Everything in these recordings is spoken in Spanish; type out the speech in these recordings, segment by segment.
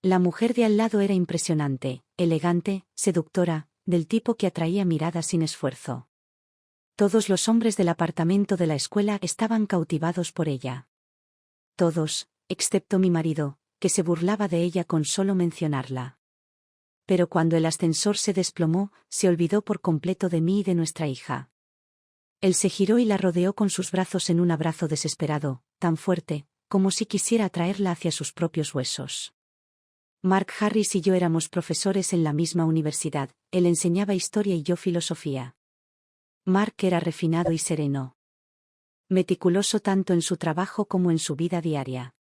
La mujer de al lado era impresionante, elegante, seductora, del tipo que atraía miradas sin esfuerzo. Todos los hombres del apartamento de la escuela estaban cautivados por ella. Todos, excepto mi marido, que se burlaba de ella con solo mencionarla. Pero cuando el ascensor se desplomó, se olvidó por completo de mí y de nuestra hija. Él se giró y la rodeó con sus brazos en un abrazo desesperado, tan fuerte, como si quisiera atraerla hacia sus propios huesos. Mark Harris y yo éramos profesores en la misma universidad, él enseñaba historia y yo filosofía. Mark era refinado y sereno. Meticuloso tanto en su trabajo como en su vida diaria.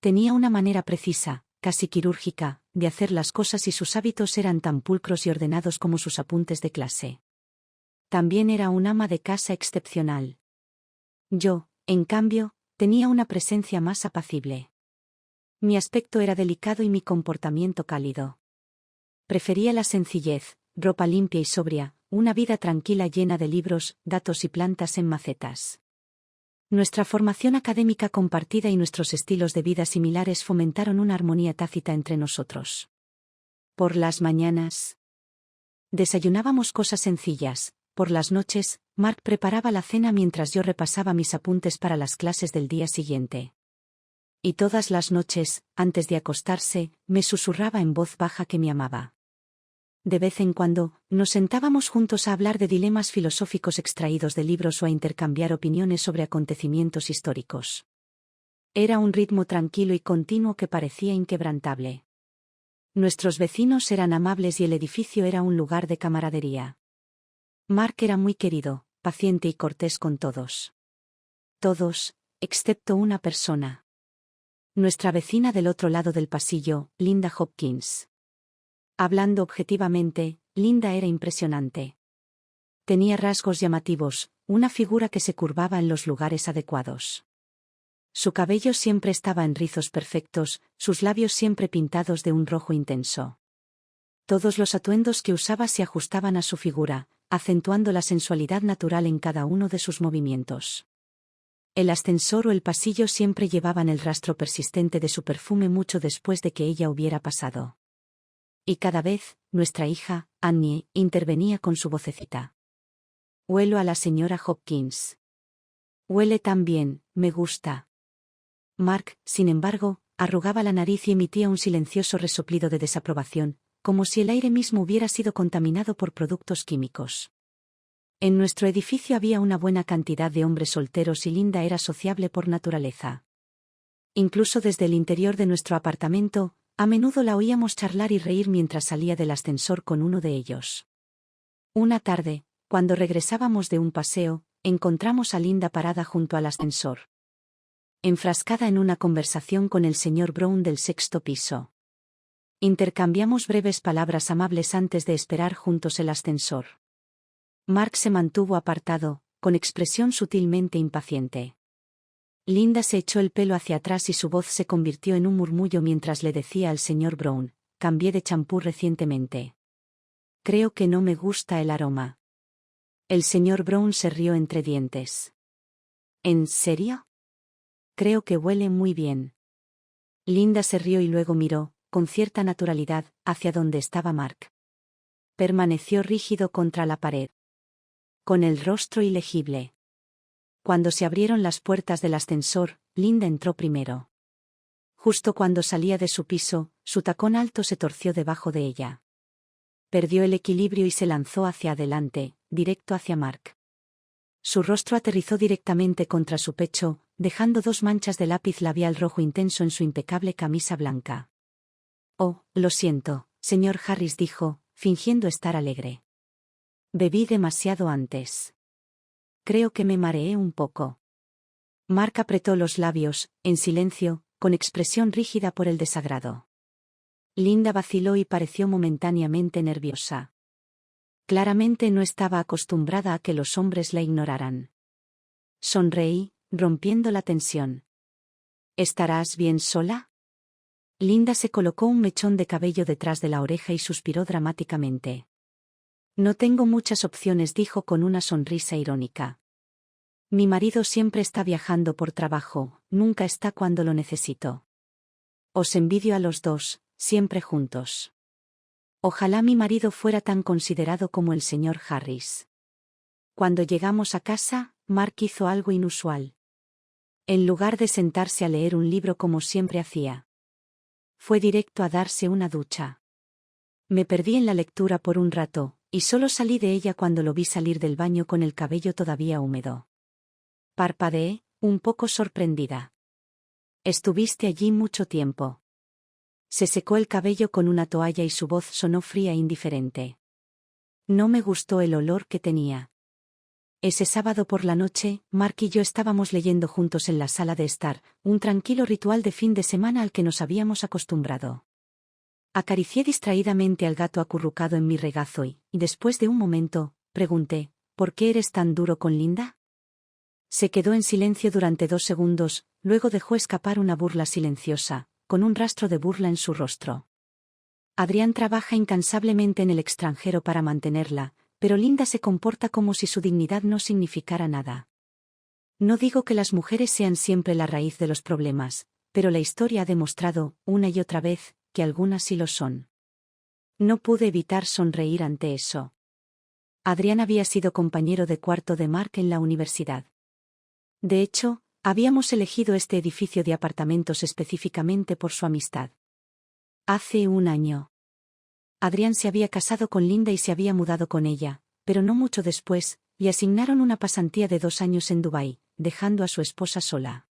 Tenía una manera precisa, casi quirúrgica, de hacer las cosas y sus hábitos eran tan pulcros y ordenados como sus apuntes de clase. También era un ama de casa excepcional. Yo, en cambio, tenía una presencia más apacible. Mi aspecto era delicado y mi comportamiento cálido. Prefería la sencillez, ropa limpia y sobria, una vida tranquila llena de libros, datos y plantas en macetas. Nuestra formación académica compartida y nuestros estilos de vida similares fomentaron una armonía tácita entre nosotros. Por las mañanas desayunábamos cosas sencillas. Por las noches, Mark preparaba la cena mientras yo repasaba mis apuntes para las clases del día siguiente. Y todas las noches, antes de acostarse, me susurraba en voz baja que me amaba. De vez en cuando, nos sentábamos juntos a hablar de dilemas filosóficos extraídos de libros o a intercambiar opiniones sobre acontecimientos históricos. Era un ritmo tranquilo y continuo que parecía inquebrantable. Nuestros vecinos eran amables y el edificio era un lugar de camaradería. Mark era muy querido, paciente y cortés con todos. Todos, excepto una persona. Nuestra vecina del otro lado del pasillo, Linda Hopkins. Hablando objetivamente, Linda era impresionante. Tenía rasgos llamativos, una figura que se curvaba en los lugares adecuados. Su cabello siempre estaba en rizos perfectos, sus labios siempre pintados de un rojo intenso. Todos los atuendos que usaba se ajustaban a su figura, acentuando la sensualidad natural en cada uno de sus movimientos. El ascensor o el pasillo siempre llevaban el rastro persistente de su perfume mucho después de que ella hubiera pasado. Y cada vez, nuestra hija, Annie, intervenía con su vocecita. Huelo a la señora Hopkins. Huele tan bien, me gusta. Mark, sin embargo, arrugaba la nariz y emitía un silencioso resoplido de desaprobación, como si el aire mismo hubiera sido contaminado por productos químicos. En nuestro edificio había una buena cantidad de hombres solteros y Linda era sociable por naturaleza. Incluso desde el interior de nuestro apartamento, a menudo la oíamos charlar y reír mientras salía del ascensor con uno de ellos. Una tarde, cuando regresábamos de un paseo, encontramos a Linda parada junto al ascensor, enfrascada en una conversación con el señor Brown del sexto piso. Intercambiamos breves palabras amables antes de esperar juntos el ascensor. Mark se mantuvo apartado, con expresión sutilmente impaciente. Linda se echó el pelo hacia atrás y su voz se convirtió en un murmullo mientras le decía al señor Brown: cambié de champú recientemente. Creo que no me gusta el aroma. El señor Brown se rió entre dientes. ¿En serio? Creo que huele muy bien. Linda se rió y luego miró, con cierta naturalidad, hacia donde estaba Mark. Permaneció rígido contra la pared, con el rostro ilegible. Cuando se abrieron las puertas del ascensor, Linda entró primero. Justo cuando salía de su piso, su tacón alto se torció debajo de ella. Perdió el equilibrio y se lanzó hacia adelante, directo hacia Mark. Su rostro aterrizó directamente contra su pecho, dejando 2 manchas de lápiz labial rojo intenso en su impecable camisa blanca. Oh, lo siento, señor Harris, dijo, fingiendo estar alegre. Bebí demasiado antes. Creo que me mareé un poco. Mark apretó los labios, en silencio, con expresión rígida por el desagrado. Linda vaciló y pareció momentáneamente nerviosa. Claramente no estaba acostumbrada a que los hombres la ignoraran. Sonreí, rompiendo la tensión. ¿Estarás bien sola? Linda se colocó un mechón de cabello detrás de la oreja y suspiró dramáticamente. No tengo muchas opciones, dijo con una sonrisa irónica. Mi marido siempre está viajando por trabajo, nunca está cuando lo necesito. Os envidio a los dos, siempre juntos. Ojalá mi marido fuera tan considerado como el señor Harris. Cuando llegamos a casa, Mark hizo algo inusual. En lugar de sentarse a leer un libro como siempre hacía, fue directo a darse una ducha. Me perdí en la lectura por un rato, y solo salí de ella cuando lo vi salir del baño con el cabello todavía húmedo. Parpadeé, un poco sorprendida. Estuviste allí mucho tiempo. Se secó el cabello con una toalla y su voz sonó fría e indiferente. No me gustó el olor que tenía. Ese sábado por la noche, Mark y yo estábamos leyendo juntos en la sala de estar, un tranquilo ritual de fin de semana al que nos habíamos acostumbrado. Acaricié distraídamente al gato acurrucado en mi regazo y, después de un momento, pregunté, ¿por qué eres tan duro con Linda? Se quedó en silencio durante 2 segundos, luego dejó escapar una burla silenciosa, con un rastro de burla en su rostro. Adrián trabaja incansablemente en el extranjero para mantenerla, pero Linda se comporta como si su dignidad no significara nada. No digo que las mujeres sean siempre la raíz de los problemas, pero la historia ha demostrado, una y otra vez, que algunas sí lo son. No pude evitar sonreír ante eso. Adrián había sido compañero de cuarto de Mark en la universidad. De hecho, habíamos elegido este edificio de apartamentos específicamente por su amistad. Hace un año. Adrián se había casado con Linda y se había mudado con ella, pero no mucho después, le asignaron una pasantía de 2 años en Dubái, dejando a su esposa sola.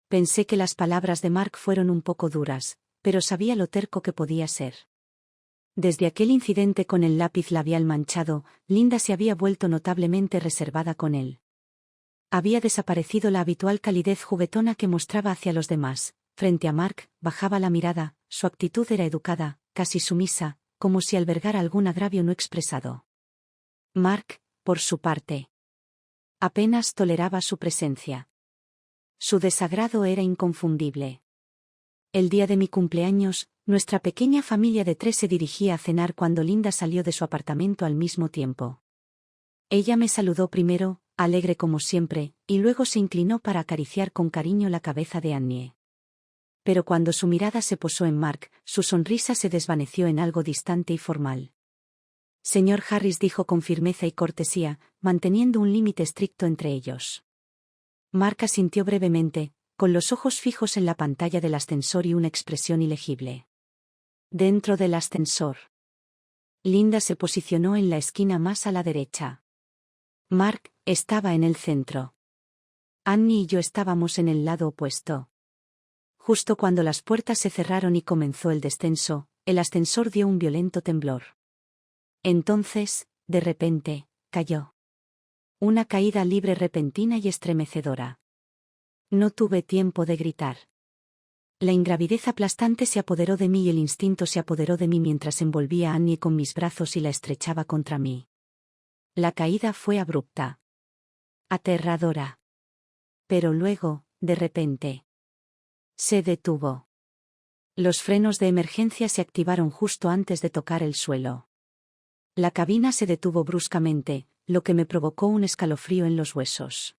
Pensé que las palabras de Mark fueron un poco duras, pero sabía lo terco que podía ser. Desde aquel incidente con el lápiz labial manchado, Linda se había vuelto notablemente reservada con él. Había desaparecido la habitual calidez juguetona que mostraba hacia los demás. Frente a Mark, bajaba la mirada, su actitud era educada, casi sumisa, como si albergara algún agravio no expresado. Mark, por su parte, apenas toleraba su presencia. Su desagrado era inconfundible. El día de mi cumpleaños, nuestra pequeña familia de 3 se dirigía a cenar cuando Linda salió de su apartamento al mismo tiempo. Ella me saludó primero, alegre como siempre, y luego se inclinó para acariciar con cariño la cabeza de Annie. Pero cuando su mirada se posó en Mark, su sonrisa se desvaneció en algo distante y formal. Señor Harris, dijo con firmeza y cortesía, manteniendo un límite estricto entre ellos. Mark asintió brevemente, con los ojos fijos en la pantalla del ascensor y una expresión ilegible. Dentro del ascensor. Linda se posicionó en la esquina más a la derecha. Mark estaba en el centro. Annie y yo estábamos en el lado opuesto. Justo cuando las puertas se cerraron y comenzó el descenso, el ascensor dio un violento temblor. Entonces, de repente, cayó. Una caída libre repentina y estremecedora. No tuve tiempo de gritar. La ingravidez aplastante se apoderó de mí y el instinto se apoderó de mí mientras envolvía a Annie con mis brazos y la estrechaba contra mí. La caída fue abrupta. Aterradora. Pero luego, de repente, se detuvo. Los frenos de emergencia se activaron justo antes de tocar el suelo. La cabina se detuvo bruscamente, lo que me provocó un escalofrío en los huesos.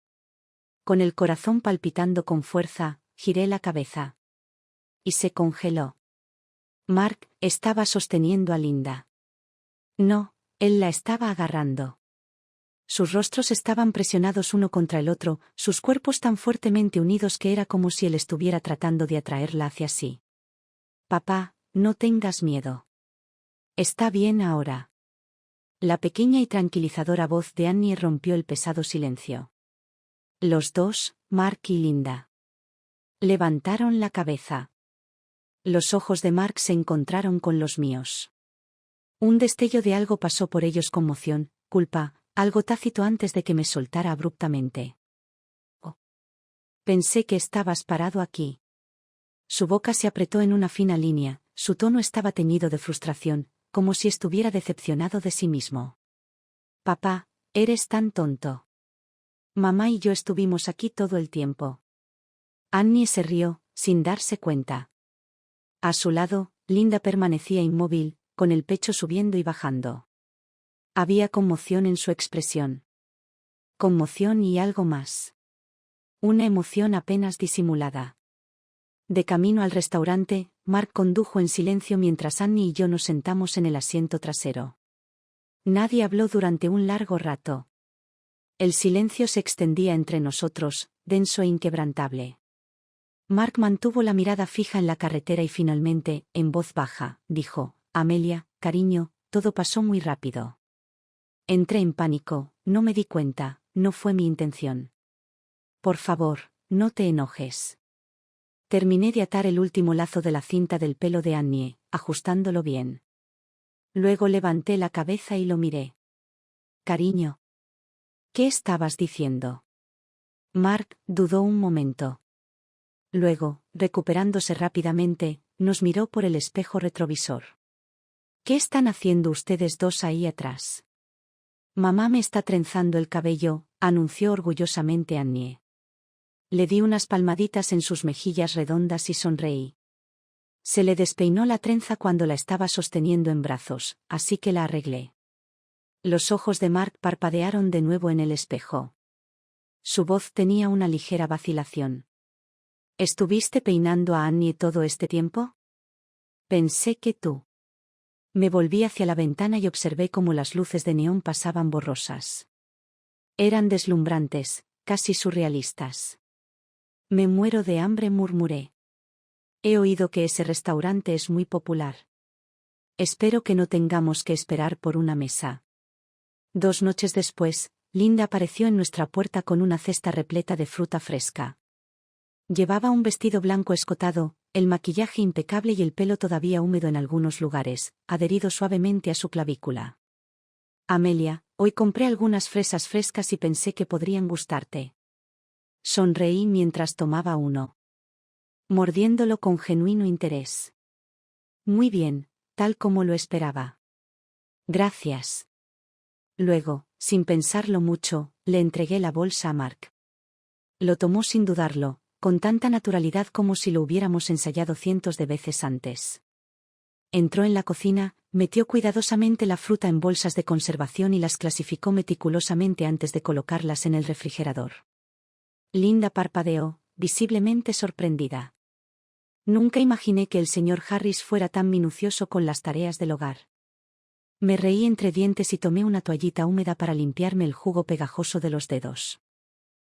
Con el corazón palpitando con fuerza, giré la cabeza. Y se congeló. Mark estaba sosteniendo a Linda. No, él la estaba agarrando. Sus rostros estaban presionados uno contra el otro, sus cuerpos tan fuertemente unidos que era como si él estuviera tratando de atraerla hacia sí. Papá, no tengas miedo. Está bien ahora. La pequeña y tranquilizadora voz de Annie rompió el pesado silencio. Los dos, Mark y Linda, levantaron la cabeza. Los ojos de Mark se encontraron con los míos. Un destello de algo pasó por ellos: conmoción, culpa, algo tácito antes de que me soltara abruptamente. Oh. Pensé que estabas parado aquí. Su boca se apretó en una fina línea, su tono estaba teñido de frustración, como si estuviera decepcionado de sí mismo. Papá, eres tan tonto. Mamá y yo estuvimos aquí todo el tiempo. Annie se rió, sin darse cuenta. A su lado, Linda permanecía inmóvil, con el pecho subiendo y bajando. Había conmoción en su expresión. Conmoción y algo más. Una emoción apenas disimulada. De camino al restaurante, Mark condujo en silencio mientras Annie y yo nos sentamos en el asiento trasero. Nadie habló durante un largo rato. El silencio se extendía entre nosotros, denso e inquebrantable. Mark mantuvo la mirada fija en la carretera y finalmente, en voz baja, dijo: Amelia, cariño, todo pasó muy rápido. Entré en pánico, no me di cuenta, no fue mi intención. Por favor, no te enojes. Terminé de atar el último lazo de la cinta del pelo de Annie, ajustándolo bien. Luego levanté la cabeza y lo miré. Cariño. ¿Qué estabas diciendo? Mark dudó un momento. Luego, recuperándose rápidamente, nos miró por el espejo retrovisor. ¿Qué están haciendo ustedes dos ahí atrás? Mamá me está trenzando el cabello, anunció orgullosamente Annie. Le di unas palmaditas en sus mejillas redondas y sonreí. Se le despeinó la trenza cuando la estaba sosteniendo en brazos, así que la arreglé. Los ojos de Mark parpadearon de nuevo en el espejo. Su voz tenía una ligera vacilación. ¿Estuviste peinando a Annie todo este tiempo? Pensé que tú. Me volví hacia la ventana y observé cómo las luces de neón pasaban borrosas. Eran deslumbrantes, casi surrealistas. Me muero de hambre, murmuré. He oído que ese restaurante es muy popular. Espero que no tengamos que esperar por una mesa. 2 noches después, Linda apareció en nuestra puerta con una cesta repleta de fruta fresca. Llevaba un vestido blanco escotado, el maquillaje impecable y el pelo todavía húmedo en algunos lugares, adherido suavemente a su clavícula. Amelia, hoy compré algunas fresas frescas y pensé que podrían gustarte. Sonreí mientras tomaba uno, mordiéndolo con genuino interés. Muy bien, tal como lo esperaba. Gracias. Luego, sin pensarlo mucho, le entregué la bolsa a Mark. Lo tomó sin dudarlo, con tanta naturalidad como si lo hubiéramos ensayado cientos de veces antes. Entró en la cocina, metió cuidadosamente la fruta en bolsas de conservación y las clasificó meticulosamente antes de colocarlas en el refrigerador. Linda parpadeó, visiblemente sorprendida. Nunca imaginé que el señor Harris fuera tan minucioso con las tareas del hogar. Me reí entre dientes y tomé una toallita húmeda para limpiarme el jugo pegajoso de los dedos.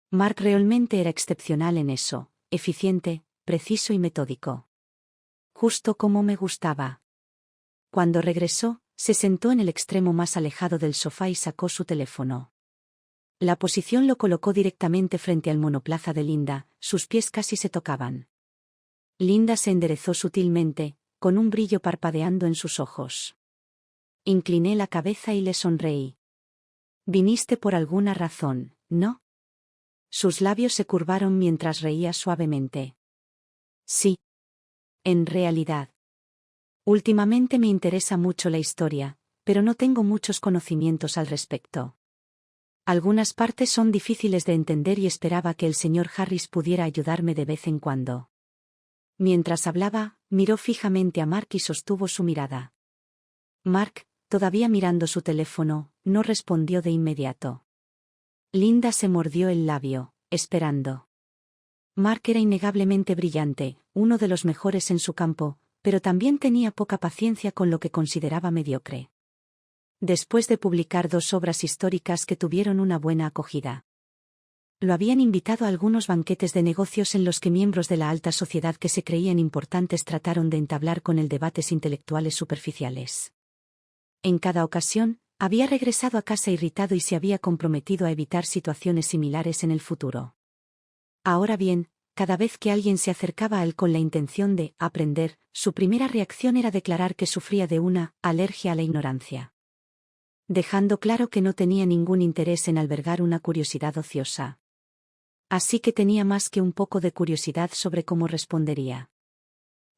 Mark realmente era excepcional en eso, eficiente, preciso y metódico. Justo como me gustaba. Cuando regresó, se sentó en el extremo más alejado del sofá y sacó su teléfono. La posición lo colocó directamente frente al monoplaza de Linda, sus pies casi se tocaban. Linda se enderezó sutilmente, con un brillo parpadeando en sus ojos. Incliné la cabeza y le sonreí. Viniste por alguna razón, ¿no? Sus labios se curvaron mientras reía suavemente. Sí. En realidad. Últimamente me interesa mucho la historia, pero no tengo muchos conocimientos al respecto. Algunas partes son difíciles de entender y esperaba que el señor Harris pudiera ayudarme de vez en cuando. Mientras hablaba, miró fijamente a Mark y sostuvo su mirada. Mark, todavía mirando su teléfono, no respondió de inmediato. Linda se mordió el labio, esperando. Mark era innegablemente brillante, uno de los mejores en su campo, pero también tenía poca paciencia con lo que consideraba mediocre. Después de publicar 2 obras históricas que tuvieron una buena acogida. Lo habían invitado a algunos banquetes de negocios en los que miembros de la alta sociedad que se creían importantes trataron de entablar con él debates intelectuales superficiales. En cada ocasión, había regresado a casa irritado y se había comprometido a evitar situaciones similares en el futuro. Ahora bien, cada vez que alguien se acercaba a él con la intención de aprender, su primera reacción era declarar que sufría de una alergia a la ignorancia. Dejando claro que no tenía ningún interés en albergar una curiosidad ociosa. Así que tenía más que un poco de curiosidad sobre cómo respondería.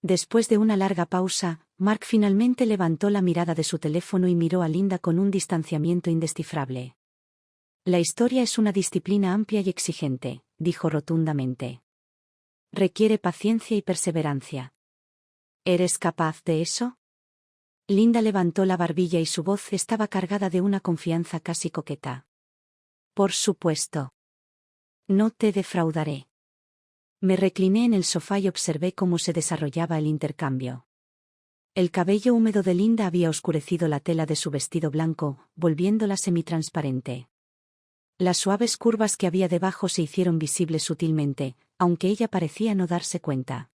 Después de una larga pausa, Mark finalmente levantó la mirada de su teléfono y miró a Linda con un distanciamiento indescifrable. La historia es una disciplina amplia y exigente, dijo rotundamente. Requiere paciencia y perseverancia. ¿Eres capaz de eso? Linda levantó la barbilla y su voz estaba cargada de una confianza casi coqueta. Por supuesto. No te defraudaré. Me recliné en el sofá y observé cómo se desarrollaba el intercambio. El cabello húmedo de Linda había oscurecido la tela de su vestido blanco, volviéndola semitransparente. Las suaves curvas que había debajo se hicieron visibles sutilmente, aunque ella parecía no darse cuenta.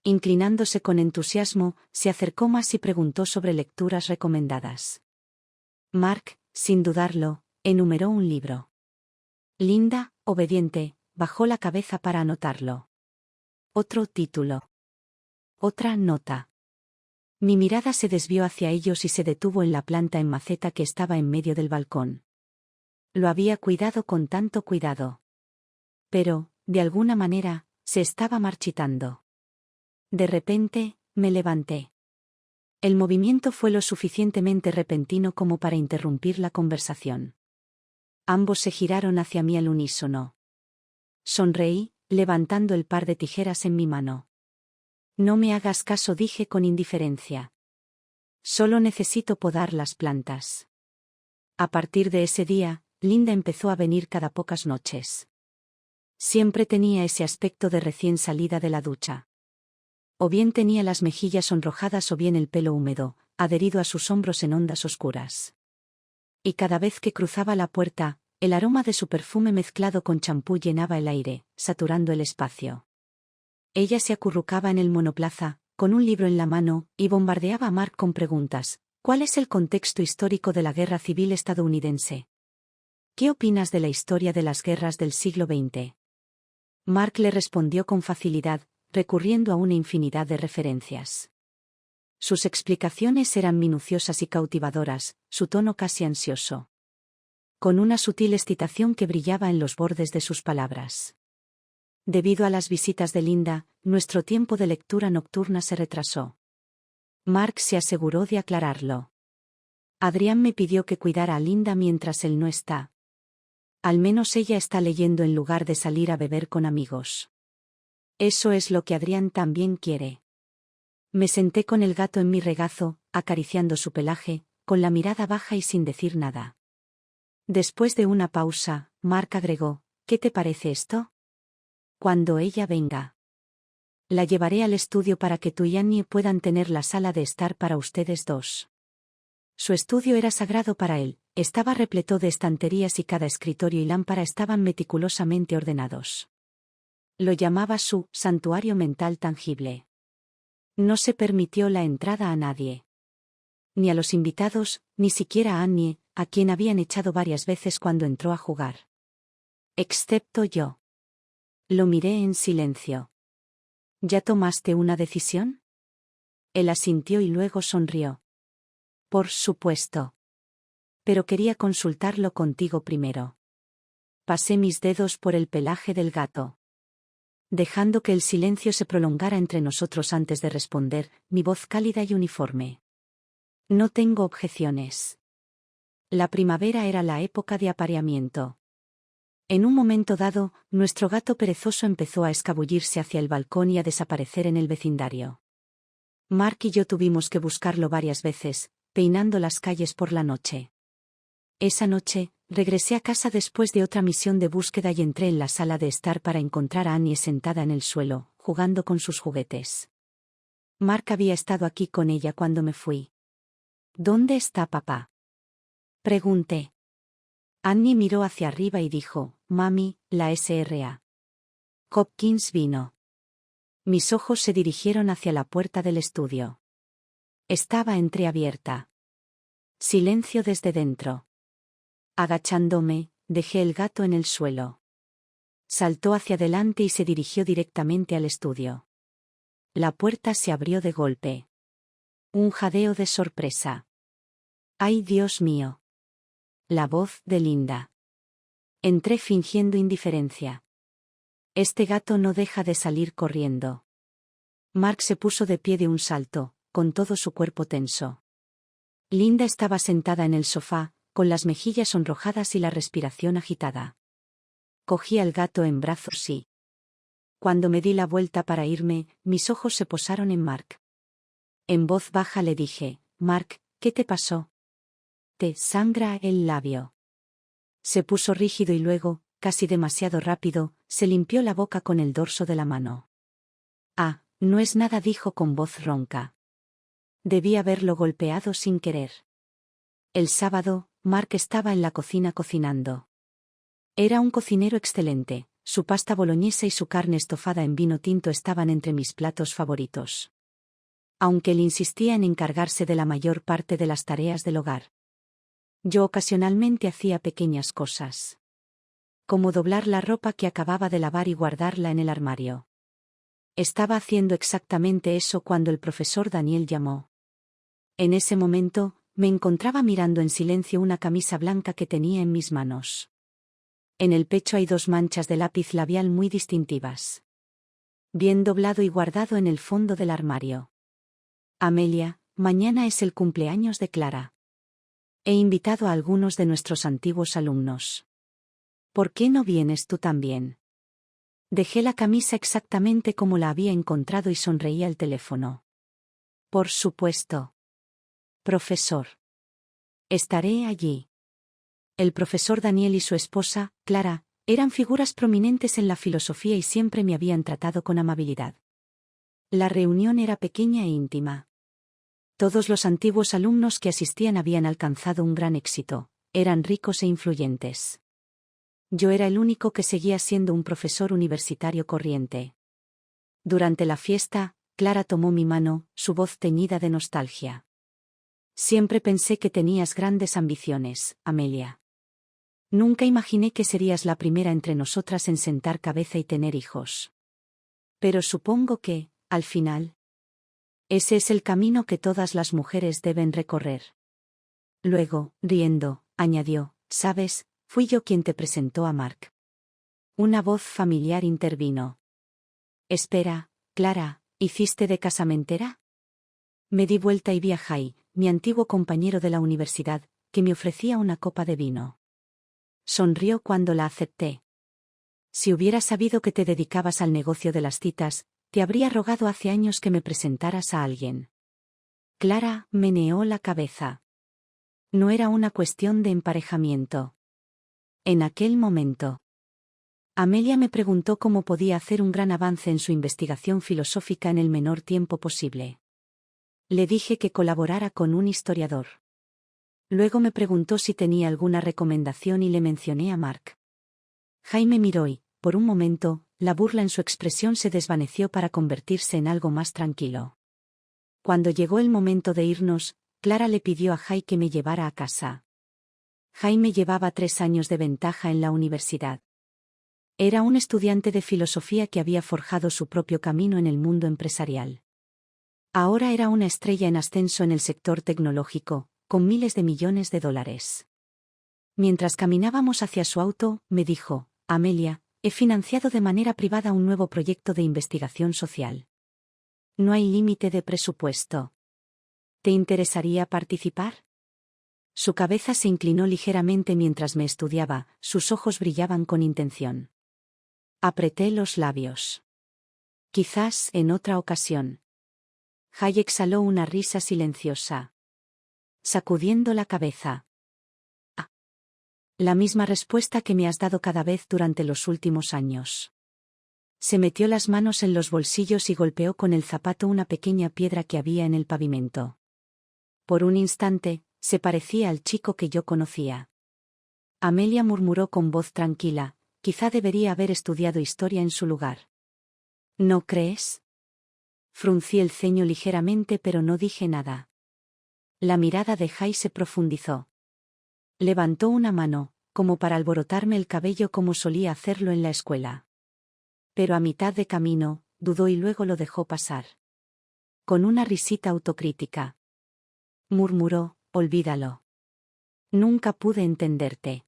Inclinándose con entusiasmo, se acercó más y preguntó sobre lecturas recomendadas. Mark, sin dudarlo, enumeró un libro. Linda, obediente, bajó la cabeza para anotarlo. Otro título. Otra nota. Mi mirada se desvió hacia ellos y se detuvo en la planta en maceta que estaba en medio del balcón. Lo había cuidado con tanto cuidado. Pero, de alguna manera, se estaba marchitando. De repente, me levanté. El movimiento fue lo suficientemente repentino como para interrumpir la conversación. Ambos se giraron hacia mí al unísono. Sonreí, levantando el par de tijeras en mi mano. No me hagas caso, dije con indiferencia. Solo necesito podar las plantas. A partir de ese día, Linda empezó a venir cada pocas noches. Siempre tenía ese aspecto de recién salida de la ducha. O bien tenía las mejillas sonrojadas o bien el pelo húmedo, adherido a sus hombros en ondas oscuras. Y cada vez que cruzaba la puerta, el aroma de su perfume mezclado con champú llenaba el aire, saturando el espacio. Ella se acurrucaba en el monoplaza, con un libro en la mano, y bombardeaba a Mark con preguntas. ¿Cuál es el contexto histórico de la Guerra Civil estadounidense? ¿Qué opinas de la historia de las guerras del siglo XX? Mark le respondió con facilidad, recurriendo a una infinidad de referencias. Sus explicaciones eran minuciosas y cautivadoras, su tono casi ansioso. Con una sutil excitación que brillaba en los bordes de sus palabras. Debido a las visitas de Linda, nuestro tiempo de lectura nocturna se retrasó. Mark se aseguró de aclararlo. Adrián me pidió que cuidara a Linda mientras él no está. Al menos ella está leyendo en lugar de salir a beber con amigos. Eso es lo que Adrián también quiere. Me senté con el gato en mi regazo, acariciando su pelaje, con la mirada baja y sin decir nada. Después de una pausa, Mark agregó, ¿qué te parece esto? Cuando ella venga. La llevaré al estudio para que tú y Annie puedan tener la sala de estar para ustedes dos. Su estudio era sagrado para él, estaba repleto de estanterías y cada escritorio y lámpara estaban meticulosamente ordenados. Lo llamaba su santuario mental tangible. No se permitió la entrada a nadie. Ni a los invitados, ni siquiera a Annie, a quien habían echado varias veces cuando entró a jugar. Excepto yo. Lo miré en silencio. ¿Ya tomaste una decisión? Él asintió y luego sonrió. Por supuesto. Pero quería consultarlo contigo primero. Pasé mis dedos por el pelaje del gato. Dejando que el silencio se prolongara entre nosotros antes de responder, mi voz cálida y uniforme. No tengo objeciones. La primavera era la época de apareamiento. En un momento dado, nuestro gato perezoso empezó a escabullirse hacia el balcón y a desaparecer en el vecindario. Mark y yo tuvimos que buscarlo varias veces, peinando las calles por la noche. Esa noche, regresé a casa después de otra misión de búsqueda y entré en la sala de estar para encontrar a Annie sentada en el suelo, jugando con sus juguetes. Mark había estado aquí con ella cuando me fui. ¿Dónde está papá? Pregunté. Annie miró hacia arriba y dijo, Mami, la SRA. Hopkins vino. Mis ojos se dirigieron hacia la puerta del estudio. Estaba entreabierta. Silencio desde dentro. Agachándome, dejé el gato en el suelo. Saltó hacia adelante y se dirigió directamente al estudio. La puerta se abrió de golpe. Un jadeo de sorpresa. ¡Ay, Dios mío! La voz de Linda. Entré fingiendo indiferencia. Este gato no deja de salir corriendo. Mark se puso de pie de un salto, con todo su cuerpo tenso. Linda estaba sentada en el sofá, con las mejillas sonrojadas y la respiración agitada. Cogí al gato en brazos y... Cuando me di la vuelta para irme, mis ojos se posaron en Mark. En voz baja le dije, Mark, ¿qué te pasó? Te sangra el labio. Se puso rígido y luego, casi demasiado rápido, se limpió la boca con el dorso de la mano. Ah, no es nada, dijo con voz ronca. Debí haberlo golpeado sin querer. El sábado, Mark estaba en la cocina cocinando. Era un cocinero excelente, su pasta boloñesa y su carne estofada en vino tinto estaban entre mis platos favoritos. Aunque él insistía en encargarse de la mayor parte de las tareas del hogar. Yo ocasionalmente hacía pequeñas cosas. Como doblar la ropa que acababa de lavar y guardarla en el armario. Estaba haciendo exactamente eso cuando el profesor Daniel llamó. En ese momento, me encontraba mirando en silencio una camisa blanca que tenía en mis manos. En el pecho hay 2 manchas de lápiz labial muy distintivas. Bien doblado y guardado en el fondo del armario. Amelia, mañana es el cumpleaños de Clara. He invitado a algunos de nuestros antiguos alumnos. ¿Por qué no vienes tú también? Dejé la camisa exactamente como la había encontrado y sonreí al teléfono. Por supuesto. Profesor. Estaré allí. El profesor Daniel y su esposa, Clara, eran figuras prominentes en la filosofía y siempre me habían tratado con amabilidad. La reunión era pequeña e íntima. Todos los antiguos alumnos que asistían habían alcanzado un gran éxito, eran ricos e influyentes. Yo era el único que seguía siendo un profesor universitario corriente. Durante la fiesta, Clara tomó mi mano, su voz teñida de nostalgia. Siempre pensé que tenías grandes ambiciones, Amelia. Nunca imaginé que serías la primera entre nosotras en sentar cabeza y tener hijos. Pero supongo que, al final, ese es el camino que todas las mujeres deben recorrer. Luego, riendo, añadió, ¿sabes? Fui yo quien te presentó a Mark. Una voz familiar intervino. Espera, Clara, ¿hiciste de casamentera? Me di vuelta y vi a Jay, mi antiguo compañero de la universidad, que me ofrecía una copa de vino. Sonrió cuando la acepté. Si hubiera sabido que te dedicabas al negocio de las citas, te habría rogado hace años que me presentaras a alguien. Clara meneó la cabeza. No era una cuestión de emparejamiento. En aquel momento, Amelia me preguntó cómo podía hacer un gran avance en su investigación filosófica en el menor tiempo posible. Le dije que colaborara con un historiador. Luego me preguntó si tenía alguna recomendación y le mencioné a Mark. Jaime miró y, por un momento, la burla en su expresión se desvaneció para convertirse en algo más tranquilo. Cuando llegó el momento de irnos, Clara le pidió a Jai que me llevara a casa. Jaime llevaba 3 años de ventaja en la universidad. Era un estudiante de filosofía que había forjado su propio camino en el mundo empresarial. Ahora era una estrella en ascenso en el sector tecnológico, con miles de millones de dólares. Mientras caminábamos hacia su auto, me dijo, Amelia, he financiado de manera privada un nuevo proyecto de investigación social. No hay límite de presupuesto. ¿Te interesaría participar? Su cabeza se inclinó ligeramente mientras me estudiaba, sus ojos brillaban con intención. Apreté los labios. Quizás en otra ocasión. Jay exhaló una risa silenciosa. Sacudiendo la cabeza. Ah. La misma respuesta que me has dado cada vez durante los últimos años. Se metió las manos en los bolsillos y golpeó con el zapato una pequeña piedra que había en el pavimento. Por un instante, se parecía al chico que yo conocía. Amelia murmuró con voz tranquila, quizá debería haber estudiado historia en su lugar. ¿No crees? Fruncí el ceño ligeramente pero no dije nada. La mirada de Jai se profundizó. Levantó una mano, como para alborotarme el cabello como solía hacerlo en la escuela. Pero a mitad de camino, dudó y luego lo dejó pasar. Con una risita autocrítica. Murmuró, olvídalo. Nunca pude entenderte.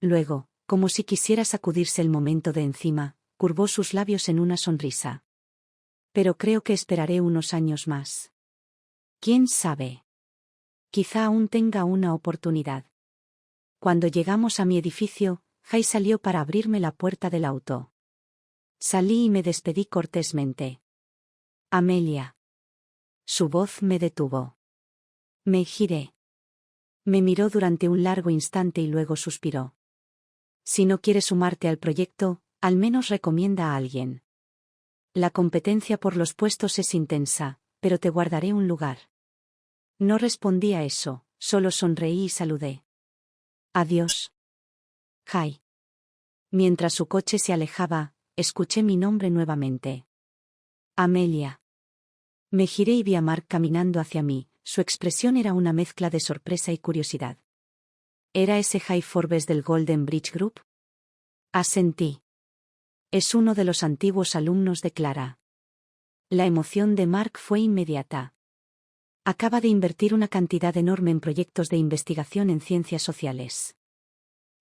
Luego, como si quisiera sacudirse el momento de encima, curvó sus labios en una sonrisa. Pero creo que esperaré unos años más. ¿Quién sabe? Quizá aún tenga una oportunidad. Cuando llegamos a mi edificio, Jai salió para abrirme la puerta del auto. Salí y me despedí cortésmente. Amelia. Su voz me detuvo. Me giré. Me miró durante un largo instante y luego suspiró. Si no quieres sumarte al proyecto, Al menos recomienda a alguien. La competencia por los puestos es intensa, pero te guardaré un lugar. No respondí a eso, solo sonreí y saludé. Adiós. Hi. Mientras su coche se alejaba, escuché mi nombre nuevamente. Amelia. Me giré y vi a Mark caminando hacia mí, su expresión era una mezcla de sorpresa y curiosidad. ¿Era ese High Forbes del Golden Bridge Group? Asentí. Es uno de los antiguos alumnos de Clara. La emoción de Mark fue inmediata. Acaba de invertir una cantidad enorme en proyectos de investigación en ciencias sociales.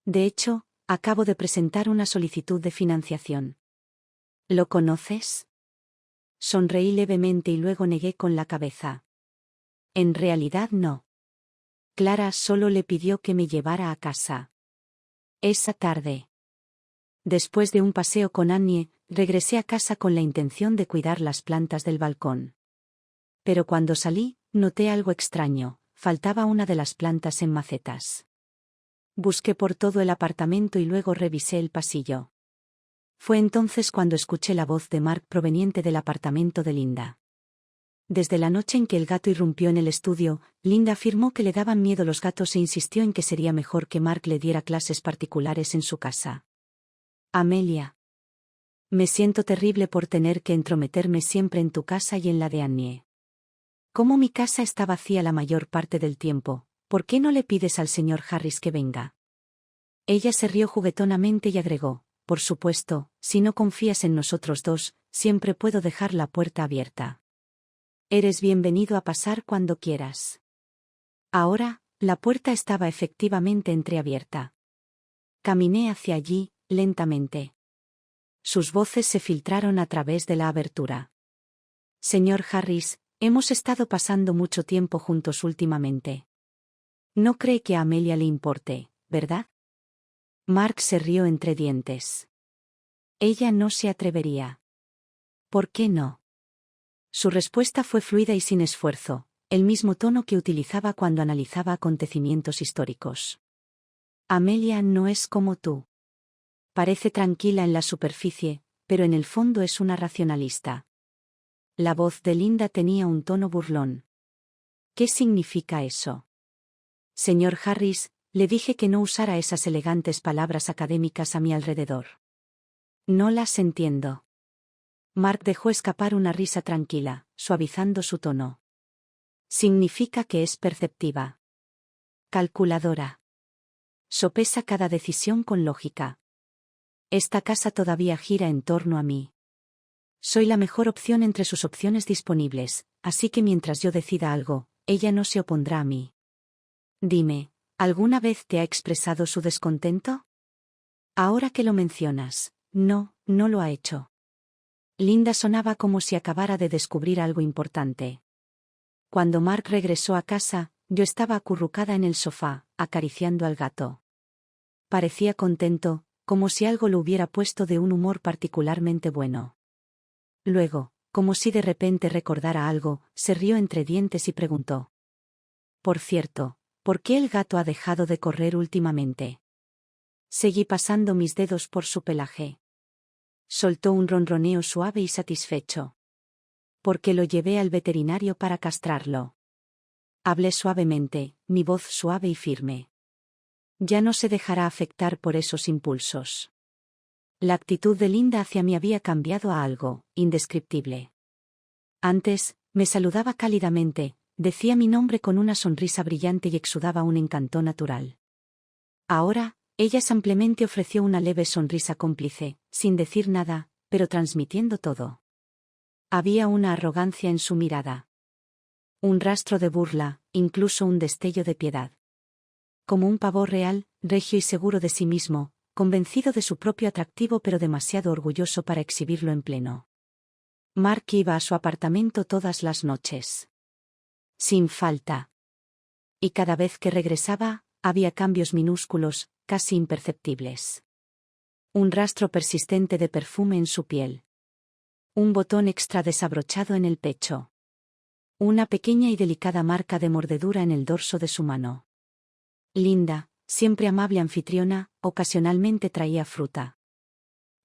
De hecho, acabo de presentar una solicitud de financiación. ¿Lo conoces? Sonreí levemente y luego negué con la cabeza. En realidad no. Clara solo le pidió que me llevara a casa. Esa tarde. Después de un paseo con Annie, regresé a casa con la intención de cuidar las plantas del balcón. Pero cuando salí, noté algo extraño, faltaba una de las plantas en macetas. Busqué por todo el apartamento y luego revisé el pasillo. Fue entonces cuando escuché la voz de Mark proveniente del apartamento de Linda. Desde la noche en que el gato irrumpió en el estudio, Linda afirmó que le daban miedo los gatos e insistió en que sería mejor que Mark le diera clases particulares en su casa. Amelia. Me siento terrible por tener que entrometerme siempre en tu casa y en la de Annie. Como mi casa está vacía la mayor parte del tiempo, ¿por qué no le pides al señor Harris que venga? Ella se rió juguetonamente y agregó, por supuesto, si no confías en nosotros dos, siempre puedo dejar la puerta abierta. Eres bienvenido a pasar cuando quieras. Ahora, la puerta estaba efectivamente entreabierta. Caminé hacia allí, lentamente. Sus voces se filtraron a través de la abertura. Señor Harris, hemos estado pasando mucho tiempo juntos últimamente. No cree que a Amelia le importe, ¿verdad? Mark se rió entre dientes. Ella no se atrevería. ¿Por qué no? Su respuesta fue fluida y sin esfuerzo, el mismo tono que utilizaba cuando analizaba acontecimientos históricos. Amelia no es como tú. Parece tranquila en la superficie, pero en el fondo es una racionalista. La voz de Linda tenía un tono burlón. ¿Qué significa eso? Señor Harris, le dije que no usara esas elegantes palabras académicas a mi alrededor. No las entiendo. Mark dejó escapar una risa tranquila, suavizando su tono. Significa que es perceptiva. Calculadora. Sopesa cada decisión con lógica. Esta casa todavía gira en torno a mí. Soy la mejor opción entre sus opciones disponibles, así que mientras yo decida algo, ella no se opondrá a mí. Dime, ¿alguna vez te ha expresado su descontento? Ahora que lo mencionas, no lo ha hecho. Linda sonaba como si acabara de descubrir algo importante. Cuando Mark regresó a casa, yo estaba acurrucada en el sofá, acariciando al gato. Parecía contento, como si algo lo hubiera puesto de un humor particularmente bueno. Luego, como si de repente recordara algo, se rió entre dientes y preguntó. Por cierto, ¿por qué el gato ha dejado de correr últimamente? Seguí pasando mis dedos por su pelaje. Soltó un ronroneo suave y satisfecho. Porque lo llevé al veterinario para castrarlo. Hablé suavemente, mi voz suave y firme. Ya no se dejará afectar por esos impulsos. La actitud de Linda hacia mí había cambiado a algo indescriptible. Antes, me saludaba cálidamente, decía mi nombre con una sonrisa brillante y exudaba un encanto natural. Ahora, ella simplemente ofreció una leve sonrisa cómplice, sin decir nada, pero transmitiendo todo. Había una arrogancia en su mirada. Un rastro de burla, incluso un destello de piedad. Como un pavor real, regio y seguro de sí mismo, convencido de su propio atractivo pero demasiado orgulloso para exhibirlo en pleno. Mark iba a su apartamento todas las noches. Sin falta. Y cada vez que regresaba, había cambios minúsculos, casi imperceptibles. Un rastro persistente de perfume en su piel. Un botón extra desabrochado en el pecho. Una pequeña y delicada marca de mordedura en el dorso de su mano. Linda, siempre amable anfitriona, ocasionalmente traía fruta.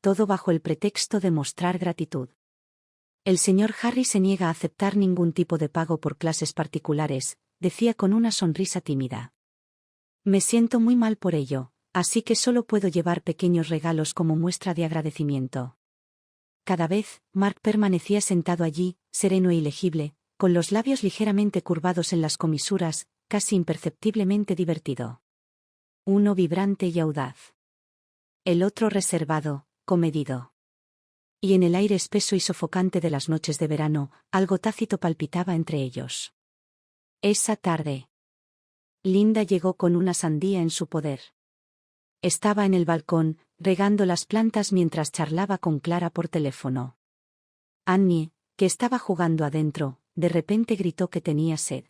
todo bajo el pretexto de mostrar gratitud. El señor Harry se niega a aceptar ningún tipo de pago por clases particulares, decía con una sonrisa tímida. Me siento muy mal por ello, así que solo puedo llevar pequeños regalos como muestra de agradecimiento. Cada vez, Mark permanecía sentado allí, sereno e ilegible, con los labios ligeramente curvados en las comisuras, casi imperceptiblemente divertido. Uno vibrante y audaz. El otro reservado, comedido. Y en el aire espeso y sofocante de las noches de verano, algo tácito palpitaba entre ellos. Esa tarde, Linda llegó con una sandía en su poder. Estaba en el balcón, regando las plantas mientras charlaba con Clara por teléfono. Annie, que estaba jugando adentro, de repente gritó que tenía sed.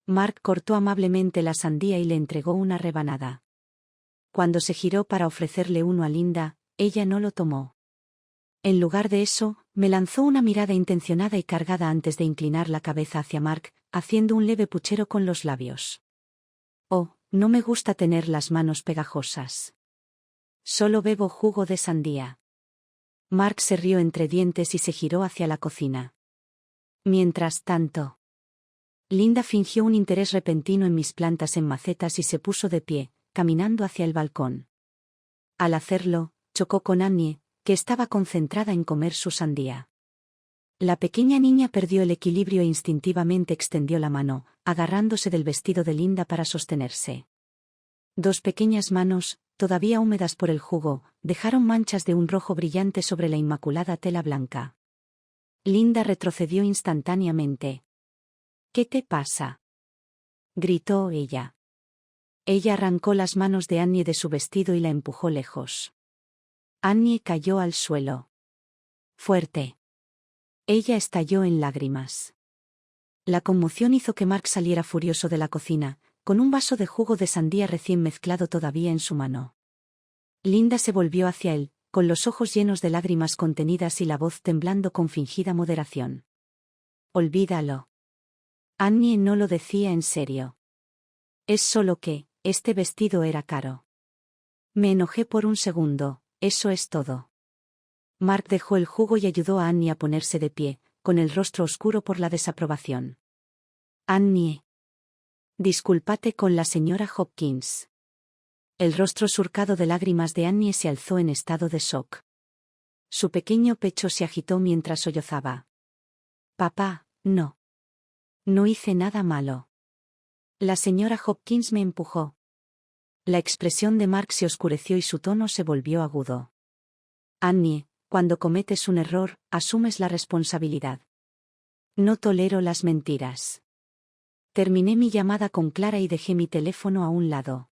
Mark cortó amablemente la sandía y le entregó una rebanada. Cuando se giró para ofrecerle uno a Linda, ella no lo tomó. En lugar de eso, me lanzó una mirada intencionada y cargada antes de inclinar la cabeza hacia Mark, haciendo un leve puchero con los labios. Oh, no me gusta tener las manos pegajosas. Solo bebo jugo de sandía. Mark se rió entre dientes y se giró hacia la cocina. Mientras tanto, Linda fingió un interés repentino en mis plantas en macetas y se puso de pie, caminando hacia el balcón. Al hacerlo, chocó con Annie, que estaba concentrada en comer su sandía. La pequeña niña perdió el equilibrio e instintivamente extendió la mano, agarrándose del vestido de Linda para sostenerse. Dos pequeñas manos, todavía húmedas por el jugo, dejaron manchas de un rojo brillante sobre la inmaculada tela blanca. Linda retrocedió instantáneamente. ¿Qué te pasa?, gritó ella. Ella arrancó las manos de Annie de su vestido y la empujó lejos. Annie cayó al suelo. Fuerte. Ella estalló en lágrimas. La conmoción hizo que Mark saliera furioso de la cocina, con un vaso de jugo de sandía recién mezclado todavía en su mano. Linda se volvió hacia él, con los ojos llenos de lágrimas contenidas y la voz temblando con fingida moderación. Olvídalo. Annie no lo decía en serio. Es solo que, este vestido era caro. Me enojé por un segundo, eso es todo. Mark dejó el jugo y ayudó a Annie a ponerse de pie, con el rostro oscuro por la desaprobación. Annie. Discúlpate con la señora Hopkins. El rostro surcado de lágrimas de Annie se alzó en estado de shock. Su pequeño pecho se agitó mientras sollozaba. Papá, no. No hice nada malo. La señora Hopkins me empujó. La expresión de Mark se oscureció y su tono se volvió agudo. Annie, cuando cometes un error, asumes la responsabilidad. No tolero las mentiras. Terminé mi llamada con Clara y dejé mi teléfono a un lado.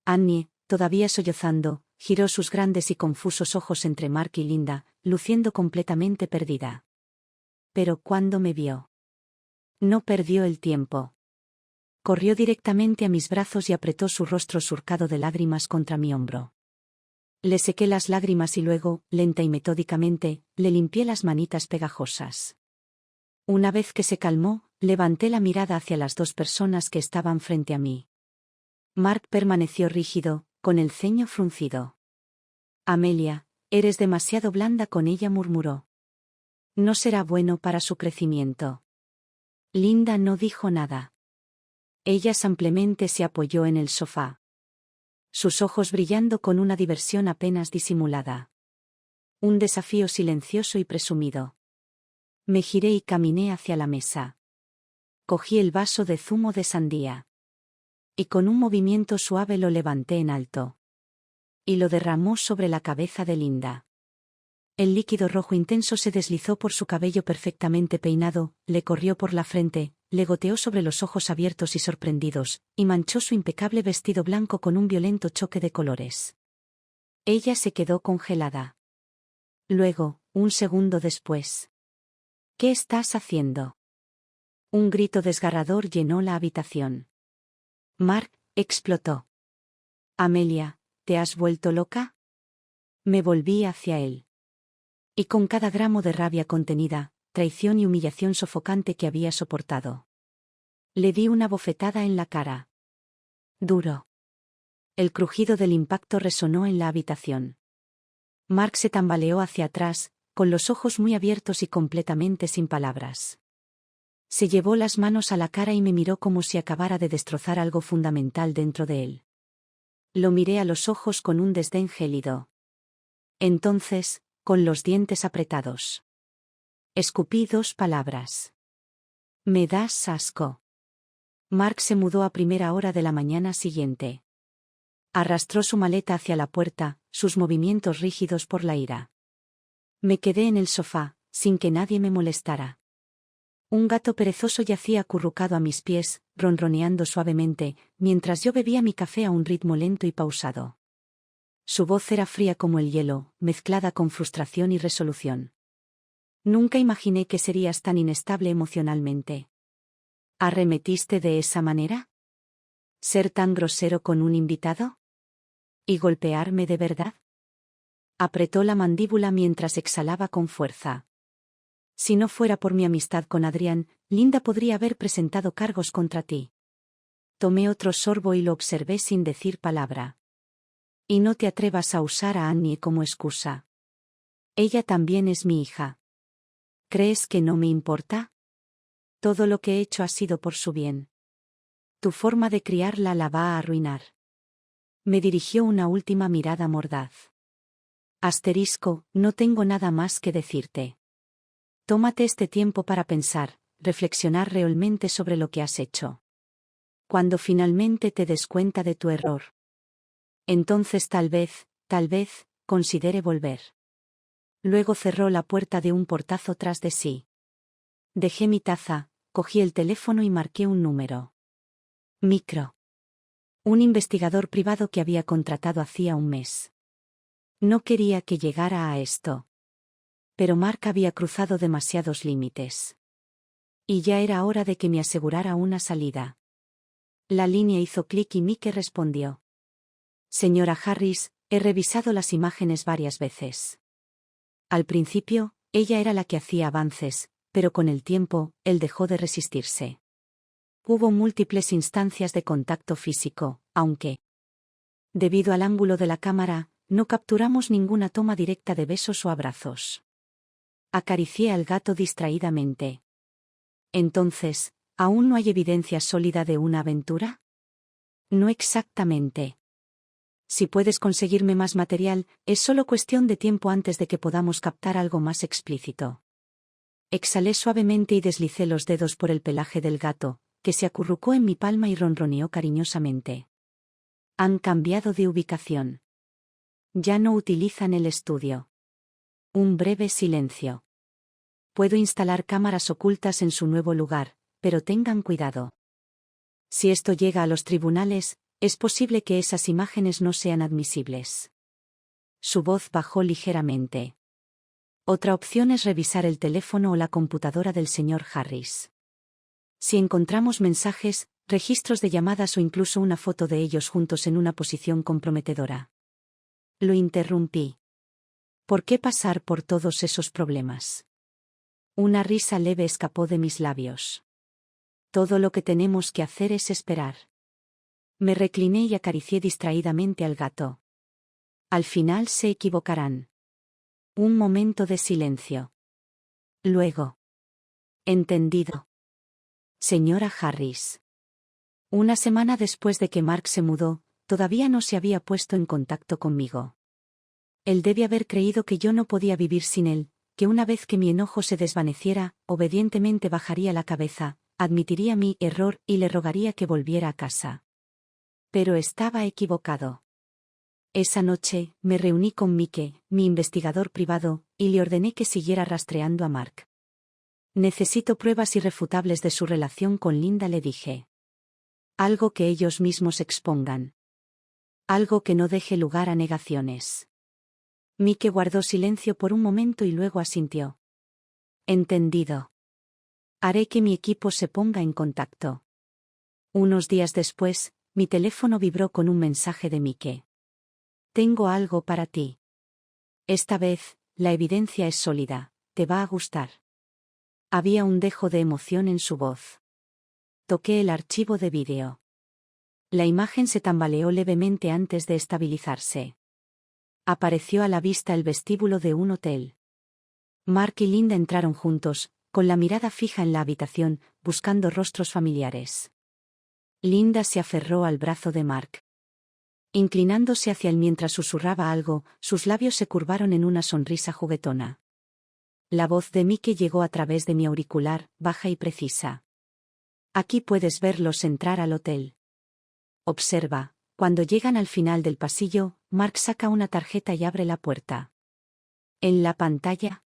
Annie, todavía sollozando, giró sus grandes y confusos ojos entre Mark y Linda, luciendo completamente perdida. Pero cuando me vio, no perdió el tiempo. Corrió directamente a mis brazos y apretó su rostro surcado de lágrimas contra mi hombro. Le sequé las lágrimas y luego, lenta y metódicamente, le limpié las manitas pegajosas. Una vez que se calmó, levanté la mirada hacia las dos personas que estaban frente a mí. Mark permaneció rígido, con el ceño fruncido. Amelia, eres demasiado blanda con ella, murmuró. No será bueno para su crecimiento. Linda no dijo nada. Ella simplemente se apoyó en el sofá. Sus ojos brillando con una diversión apenas disimulada. Un desafío silencioso y presumido. Me giré y caminé hacia la mesa. Cogí el vaso de zumo de sandía. Y con un movimiento suave lo levanté en alto. Y lo derramó sobre la cabeza de Linda. El líquido rojo intenso se deslizó por su cabello perfectamente peinado, le corrió por la frente, le goteó sobre los ojos abiertos y sorprendidos, y manchó su impecable vestido blanco con un violento choque de colores. Ella se quedó congelada. Luego, un segundo después. ¿Qué estás haciendo? Un grito desgarrador llenó la habitación. Mark explotó. Amelia, ¿te has vuelto loca? Me volví hacia él. Y con cada gramo de rabia contenida, traición y humillación sofocante que había soportado. Le di una bofetada en la cara. Duro. El crujido del impacto resonó en la habitación. Mark se tambaleó hacia atrás, con los ojos muy abiertos y completamente sin palabras. Se llevó las manos a la cara y me miró como si acabara de destrozar algo fundamental dentro de él. Lo miré a los ojos con un desdén gélido. Entonces, con los dientes apretados, escupí 2 palabras. Me das asco. Mark se mudó a primera hora de la mañana siguiente. Arrastró su maleta hacia la puerta, sus movimientos rígidos por la ira. Me quedé en el sofá, sin que nadie me molestara. Un gato perezoso yacía acurrucado a mis pies, ronroneando suavemente, mientras yo bebía mi café a un ritmo lento y pausado. Su voz era fría como el hielo, mezclada con frustración y resolución. Nunca imaginé que serías tan inestable emocionalmente. ¿Arremetiste de esa manera? ¿Ser tan grosero con un invitado? ¿Y golpearme de verdad? Apretó la mandíbula mientras exhalaba con fuerza. Si no fuera por mi amistad con Adrián, Linda podría haber presentado cargos contra ti. Tomé otro sorbo y lo observé sin decir palabra. Y no te atrevas a usar a Annie como excusa. Ella también es mi hija. ¿Crees que no me importa? Todo lo que he hecho ha sido por su bien. Tu forma de criarla la va a arruinar. Me dirigió una última mirada mordaz. No tengo nada más que decirte. Tómate este tiempo para pensar, reflexionar realmente sobre lo que has hecho. Cuando finalmente te des cuenta de tu error. Entonces tal vez, considere volver. Luego cerró la puerta de un portazo tras de sí. Dejé mi taza, cogí el teléfono y marqué un número. Micro. Un investigador privado que había contratado hacía un mes. No quería que llegara a esto. Pero Mark había cruzado demasiados límites. Y ya era hora de que me asegurara una salida. La línea hizo clic y Mike respondió. Señora Harris, he revisado las imágenes varias veces. Al principio, ella era la que hacía avances, pero con el tiempo, él dejó de resistirse. Hubo múltiples instancias de contacto físico, aunque, debido al ángulo de la cámara, no capturamos ninguna toma directa de besos o abrazos. Acaricié al gato distraídamente. Entonces, ¿aún no hay evidencia sólida de una aventura? No exactamente. Si puedes conseguirme más material, es solo cuestión de tiempo antes de que podamos captar algo más explícito. Exhalé suavemente y deslicé los dedos por el pelaje del gato, que se acurrucó en mi palma y ronroneó cariñosamente. Han cambiado de ubicación. Ya no utilizan el estudio. Un breve silencio. Puedo instalar cámaras ocultas en su nuevo lugar, pero tengan cuidado. Si esto llega a los tribunales, es posible que esas imágenes no sean admisibles. Su voz bajó ligeramente. Otra opción es revisar el teléfono o la computadora del señor Harris. Si encontramos mensajes, registros de llamadas o incluso una foto de ellos juntos en una posición comprometedora. Lo interrumpí. ¿Por qué pasar por todos esos problemas? Una risa leve escapó de mis labios. Todo lo que tenemos que hacer es esperar. Me recliné y acaricié distraídamente al gato. Al final se equivocarán. Un momento de silencio. Luego. Entendido. Señora Harris. Una semana después de que Mark se mudó, todavía no se había puesto en contacto conmigo. Él debe haber creído que yo no podía vivir sin él, que una vez que mi enojo se desvaneciera, obedientemente bajaría la cabeza, admitiría mi error y le rogaría que volviera a casa. Pero estaba equivocado. Esa noche, me reuní con Mike, mi investigador privado, y le ordené que siguiera rastreando a Mark. Necesito pruebas irrefutables de su relación con Linda, le dije. Algo que ellos mismos expongan. Algo que no deje lugar a negaciones. Mike guardó silencio por un momento y luego asintió. Entendido. Haré que mi equipo se ponga en contacto. Unos días después, mi teléfono vibró con un mensaje de Mike. Tengo algo para ti. Esta vez, la evidencia es sólida, te va a gustar. Había un dejo de emoción en su voz. Toqué el archivo de vídeo. La imagen se tambaleó levemente antes de estabilizarse. Apareció a la vista el vestíbulo de un hotel. Mark y Linda entraron juntos, con la mirada fija en la habitación, buscando rostros familiares. Linda se aferró al brazo de Mark. Inclinándose hacia él mientras susurraba algo, sus labios se curvaron en una sonrisa juguetona. La voz de Mickey llegó a través de mi auricular, baja y precisa. Aquí puedes verlos entrar al hotel. Observa, cuando llegan al final del pasillo, Mark saca una tarjeta y abre la puerta. En la pantalla.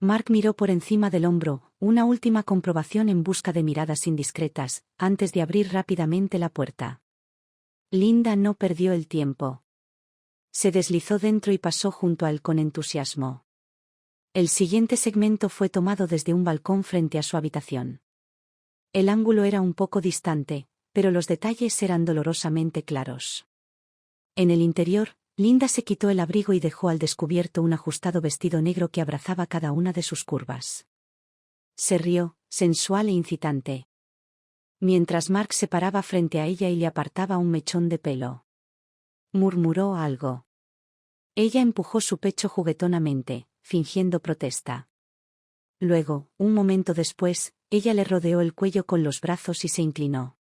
Mark miró por encima del hombro, una última comprobación en busca de miradas indiscretas, antes de abrir rápidamente la puerta. Linda no perdió el tiempo. Se deslizó dentro y pasó junto a él con entusiasmo. El siguiente segmento fue tomado desde un balcón frente a su habitación. El ángulo era un poco distante, pero los detalles eran dolorosamente claros. En el interior, Linda se quitó el abrigo y dejó al descubierto un ajustado vestido negro que abrazaba cada una de sus curvas. Se rió, sensual e incitante. Mientras Mark se paraba frente a ella y le apartaba un mechón de pelo. Murmuró algo. Ella empujó su pecho juguetonamente, fingiendo protesta. Luego, un momento después, ella le rodeó el cuello con los brazos y se inclinó.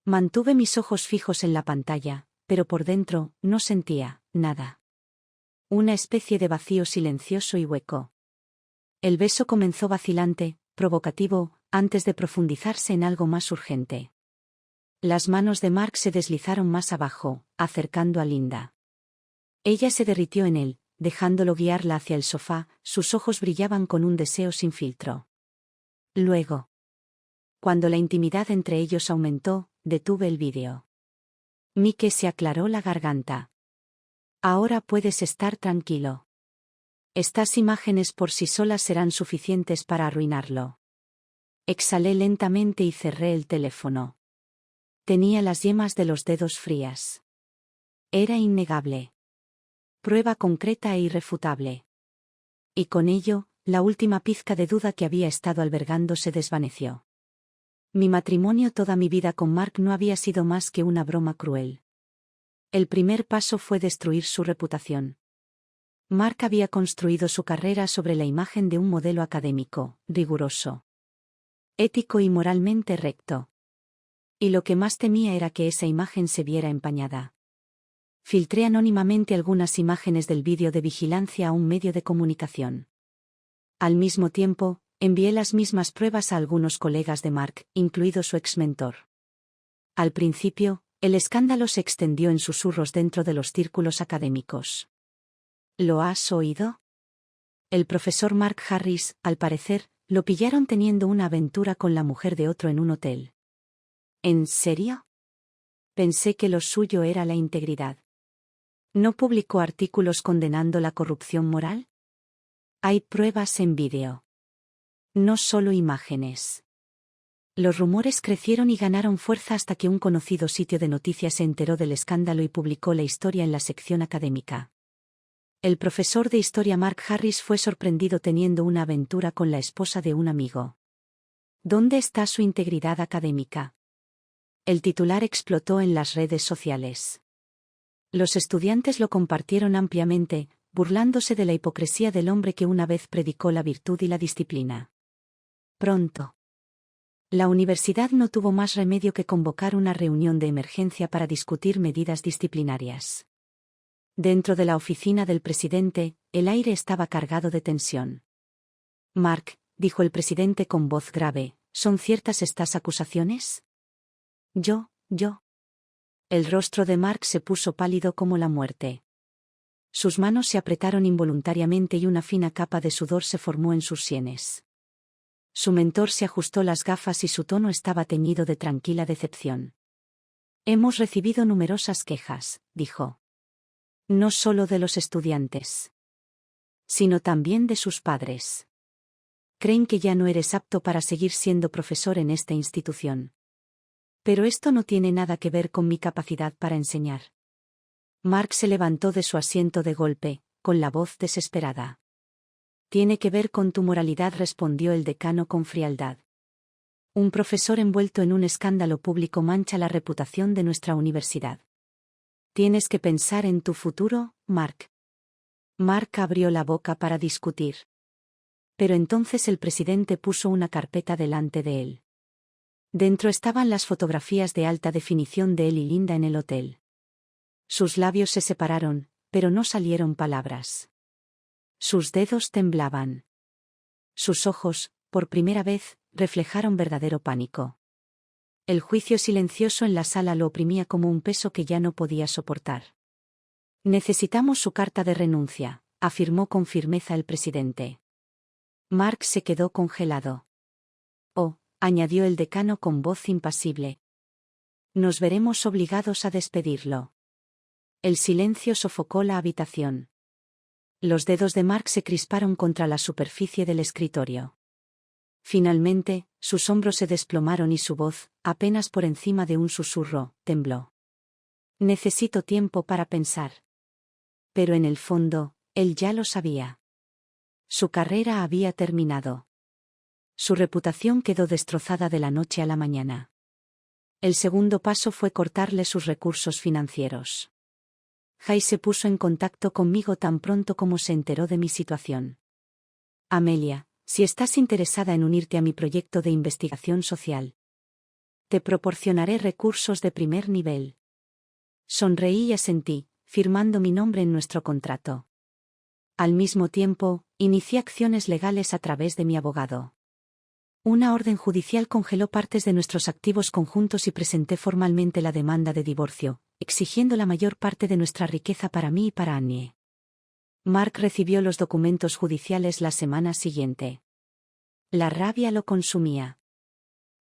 Mantuve mis ojos fijos en la pantalla, pero por dentro, no sentía nada. Una especie de vacío silencioso y hueco. El beso comenzó vacilante, provocativo, antes de profundizarse en algo más urgente. Las manos de Mark se deslizaron más abajo, acercando a Linda. Ella se derritió en él, dejándolo guiarla hacia el sofá, sus ojos brillaban con un deseo sin filtro. Luego, cuando la intimidad entre ellos aumentó, detuve el vídeo. Mickey se aclaró la garganta. Ahora puedes estar tranquilo. Estas imágenes por sí solas serán suficientes para arruinarlo. Exhalé lentamente y cerré el teléfono. Tenía las yemas de los dedos frías. Era innegable. Prueba concreta e irrefutable. Y con ello, la última pizca de duda que había estado albergando se desvaneció. Mi matrimonio toda mi vida con Mark no había sido más que una broma cruel. El primer paso fue destruir su reputación. Mark había construido su carrera sobre la imagen de un modelo académico, riguroso, ético y moralmente recto. Y lo que más temía era que esa imagen se viera empañada. Filtré anónimamente algunas imágenes del vídeo de vigilancia a un medio de comunicación. Al mismo tiempo, envié las mismas pruebas a algunos colegas de Mark, incluido su ex-mentor. Al principio, el escándalo se extendió en susurros dentro de los círculos académicos. ¿Lo has oído? El profesor Mark Harris, al parecer, lo pillaron teniendo una aventura con la mujer de otro en un hotel. ¿En serio? Pensé que lo suyo era la integridad. ¿No publicó artículos condenando la corrupción moral? Hay pruebas en vídeo. No solo imágenes. Los rumores crecieron y ganaron fuerza hasta que un conocido sitio de noticias se enteró del escándalo y publicó la historia en la sección académica. El profesor de historia Mark Harris fue sorprendido teniendo una aventura con la esposa de un amigo. ¿Dónde está su integridad académica? El titular explotó en las redes sociales. Los estudiantes lo compartieron ampliamente, burlándose de la hipocresía del hombre que una vez predicó la virtud y la disciplina. Pronto. La universidad no tuvo más remedio que convocar una reunión de emergencia para discutir medidas disciplinarias. Dentro de la oficina del presidente, el aire estaba cargado de tensión. Mark, dijo el presidente con voz grave, ¿son ciertas estas acusaciones? Yo. El rostro de Mark se puso pálido como la muerte. Sus manos se apretaron involuntariamente y una fina capa de sudor se formó en sus sienes. Su mentor se ajustó las gafas y su tono estaba teñido de tranquila decepción. Hemos recibido numerosas quejas, dijo. No solo de los estudiantes, sino también de sus padres. Creen que ya no eres apto para seguir siendo profesor en esta institución. Pero esto no tiene nada que ver con mi capacidad para enseñar. Mark se levantó de su asiento de golpe, con la voz desesperada. Tiene que ver con tu moralidad, respondió el decano con frialdad. Un profesor envuelto en un escándalo público mancha la reputación de nuestra universidad. Tienes que pensar en tu futuro, Mark. Mark abrió la boca para discutir. Pero entonces el presidente puso una carpeta delante de él. Dentro estaban las fotografías de alta definición de él y Linda en el hotel. Sus labios se separaron, pero no salieron palabras. Sus dedos temblaban. Sus ojos, por primera vez, reflejaron verdadero pánico. El juicio silencioso en la sala lo oprimía como un peso que ya no podía soportar. Necesitamos su carta de renuncia, afirmó con firmeza el presidente. Mark se quedó congelado. Oh, añadió el decano con voz impasible. Nos veremos obligados a despedirlo. El silencio sofocó la habitación. Los dedos de Mark se crisparon contra la superficie del escritorio. Finalmente, sus hombros se desplomaron y su voz, apenas por encima de un susurro, tembló. Necesito tiempo para pensar. Pero en el fondo, él ya lo sabía. Su carrera había terminado. Su reputación quedó destrozada de la noche a la mañana. El segundo paso fue cortarle sus recursos financieros. Jay se puso en contacto conmigo tan pronto como se enteró de mi situación. Amelia, si estás interesada en unirte a mi proyecto de investigación social, te proporcionaré recursos de primer nivel. Sonreí y asentí, firmando mi nombre en nuestro contrato. Al mismo tiempo, inicié acciones legales a través de mi abogado. Una orden judicial congeló partes de nuestros activos conjuntos y presenté formalmente la demanda de divorcio, exigiendo la mayor parte de nuestra riqueza para mí y para Annie. Mark recibió los documentos judiciales la semana siguiente. La rabia lo consumía.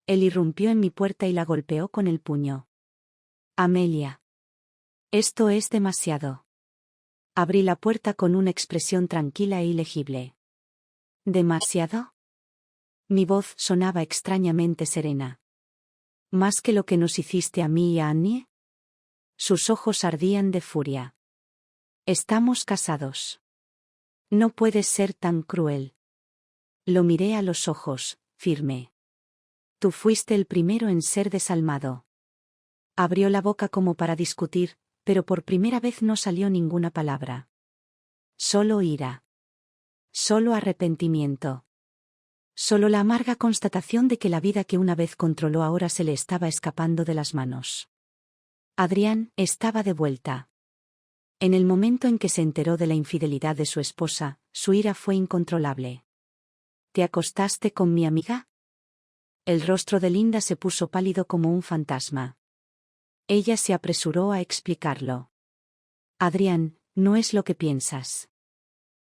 Él irrumpió en mi puerta y la golpeó con el puño. Amelia. Esto es demasiado. Abrí la puerta con una expresión tranquila e ilegible. ¿Demasiado? Mi voz sonaba extrañamente serena. ¿Más que lo que nos hiciste a mí y a Annie? Sus ojos ardían de furia. Estamos casados. No puedes ser tan cruel. Lo miré a los ojos, firme. Tú fuiste el primero en ser desalmado. Abrió la boca como para discutir, pero por primera vez no salió ninguna palabra. Solo ira. Solo arrepentimiento. Solo la amarga constatación de que la vida que una vez controló ahora se le estaba escapando de las manos. Adrián estaba de vuelta. En el momento en que se enteró de la infidelidad de su esposa, su ira fue incontrolable. ¿Te acostaste con mi amiga? El rostro de Linda se puso pálido como un fantasma. Ella se apresuró a explicarlo. Adrián, no es lo que piensas.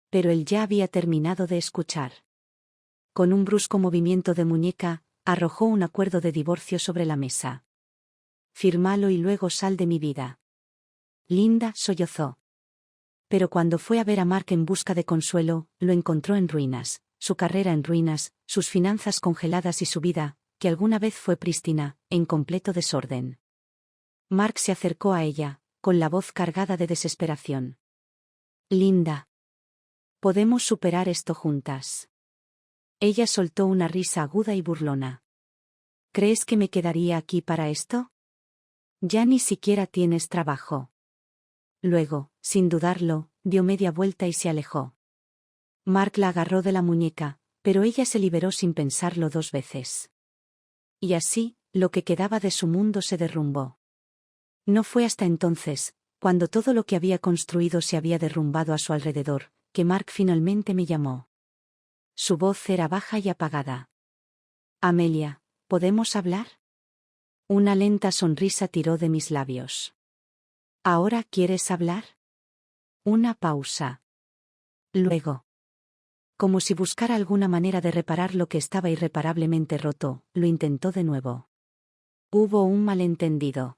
Pero él ya había terminado de escuchar. Con un brusco movimiento de muñeca, arrojó un acuerdo de divorcio sobre la mesa. Fírmalo y luego sal de mi vida. Linda sollozó. Pero cuando fue a ver a Mark en busca de consuelo, lo encontró en ruinas, su carrera en ruinas, sus finanzas congeladas y su vida, que alguna vez fue prístina, en completo desorden. Mark se acercó a ella, con la voz cargada de desesperación. Linda. Podemos superar esto juntas. Ella soltó una risa aguda y burlona. ¿Crees que me quedaría aquí para esto? Ya ni siquiera tienes trabajo. Luego, sin dudarlo, dio media vuelta y se alejó. Mark la agarró de la muñeca, pero ella se liberó sin pensarlo dos veces. Y así, lo que quedaba de su mundo se derrumbó. No fue hasta entonces, cuando todo lo que había construido se había derrumbado a su alrededor, que Mark finalmente me llamó. Su voz era baja y apagada. Amelia, ¿podemos hablar? Una lenta sonrisa tiró de mis labios. ¿Ahora quieres hablar? Una pausa. Luego. Como si buscara alguna manera de reparar lo que estaba irreparablemente roto, lo intentó de nuevo. Hubo un malentendido.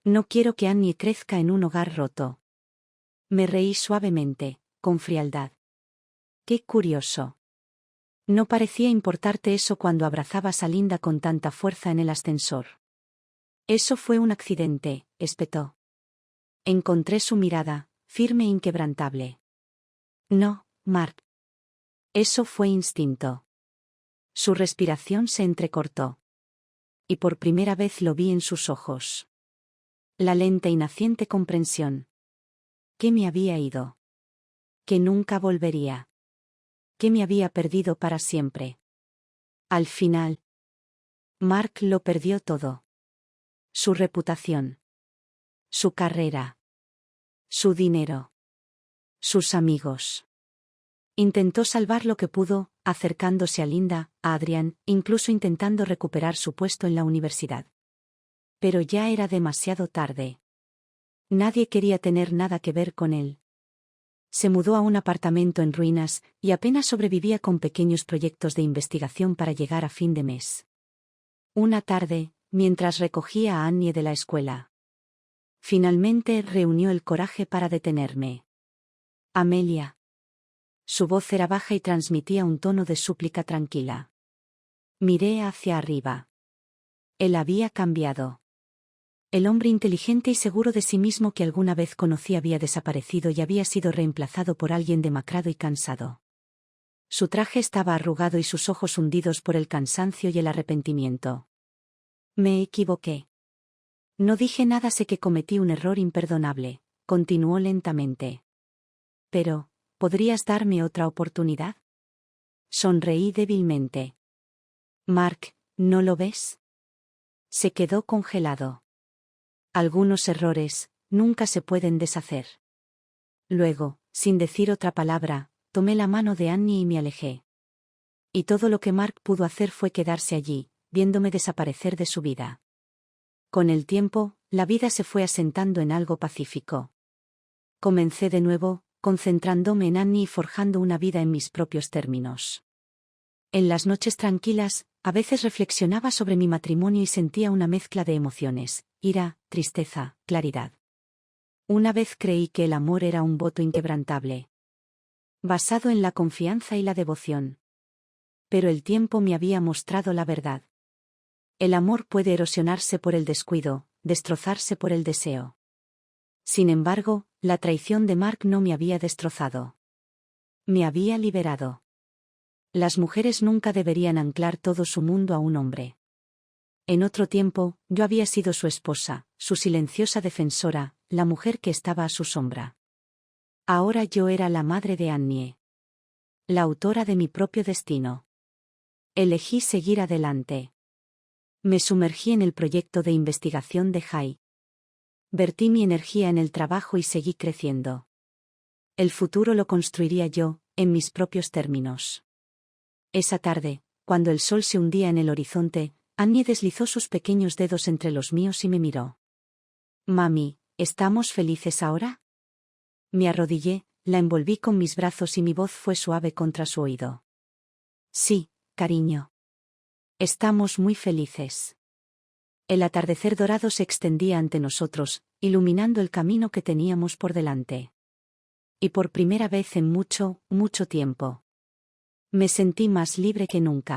No quiero que Annie crezca en un hogar roto. Me reí suavemente, con frialdad. Qué curioso. No parecía importarte eso cuando abrazabas a Linda con tanta fuerza en el ascensor. Eso fue un accidente, espetó. Encontré su mirada, firme e inquebrantable. No, Mark. Eso fue instinto. Su respiración se entrecortó. Y por primera vez lo vi en sus ojos. La lenta y naciente comprensión. Que me había ido. Que nunca volvería. Que me había perdido para siempre. Al final, Mark lo perdió todo. Su reputación. Su carrera. Su dinero. Sus amigos. Intentó salvar lo que pudo, acercándose a Linda, a Adrian, incluso intentando recuperar su puesto en la universidad. Pero ya era demasiado tarde. Nadie quería tener nada que ver con él. Se mudó a un apartamento en ruinas, y apenas sobrevivía con pequeños proyectos de investigación para llegar a fin de mes. Una tarde, mientras recogía a Annie de la escuela, finalmente reunió el coraje para detenerme. Amelia. Su voz era baja y transmitía un tono de súplica tranquila. Miré hacia arriba. Él había cambiado. El hombre inteligente y seguro de sí mismo que alguna vez conocí había desaparecido y había sido reemplazado por alguien demacrado y cansado. Su traje estaba arrugado y sus ojos hundidos por el cansancio y el arrepentimiento. Me equivoqué. No dije nada, sé que cometí un error imperdonable, continuó lentamente. Pero, ¿podrías darme otra oportunidad? Sonreí débilmente. Mark, ¿no lo ves? Se quedó congelado. Algunos errores, nunca se pueden deshacer. Luego, sin decir otra palabra, tomé la mano de Annie y me alejé. Y todo lo que Mark pudo hacer fue quedarse allí, viéndome desaparecer de su vida. Con el tiempo, la vida se fue asentando en algo pacífico. Comencé de nuevo, concentrándome en Annie y forjando una vida en mis propios términos. En las noches tranquilas, a veces reflexionaba sobre mi matrimonio y sentía una mezcla de emociones, ira, tristeza, claridad. Una vez creí que el amor era un voto inquebrantable, basado en la confianza y la devoción. Pero el tiempo me había mostrado la verdad. El amor puede erosionarse por el descuido, destrozarse por el deseo. Sin embargo, la traición de Mark no me había destrozado. Me había liberado. Las mujeres nunca deberían anclar todo su mundo a un hombre. En otro tiempo, yo había sido su esposa, su silenciosa defensora, la mujer que estaba a su sombra. Ahora yo era la madre de Annie. La autora de mi propio destino. Elegí seguir adelante. Me sumergí en el proyecto de investigación de Jai. Vertí mi energía en el trabajo y seguí creciendo. El futuro lo construiría yo, en mis propios términos. Esa tarde, cuando el sol se hundía en el horizonte, Annie deslizó sus pequeños dedos entre los míos y me miró. Mami, ¿estamos felices ahora? Me arrodillé, la envolví con mis brazos y mi voz fue suave contra su oído. Sí, cariño. Estamos muy felices. El atardecer dorado se extendía ante nosotros, iluminando el camino que teníamos por delante. Y por primera vez en mucho, mucho tiempo, me sentí más libre que nunca.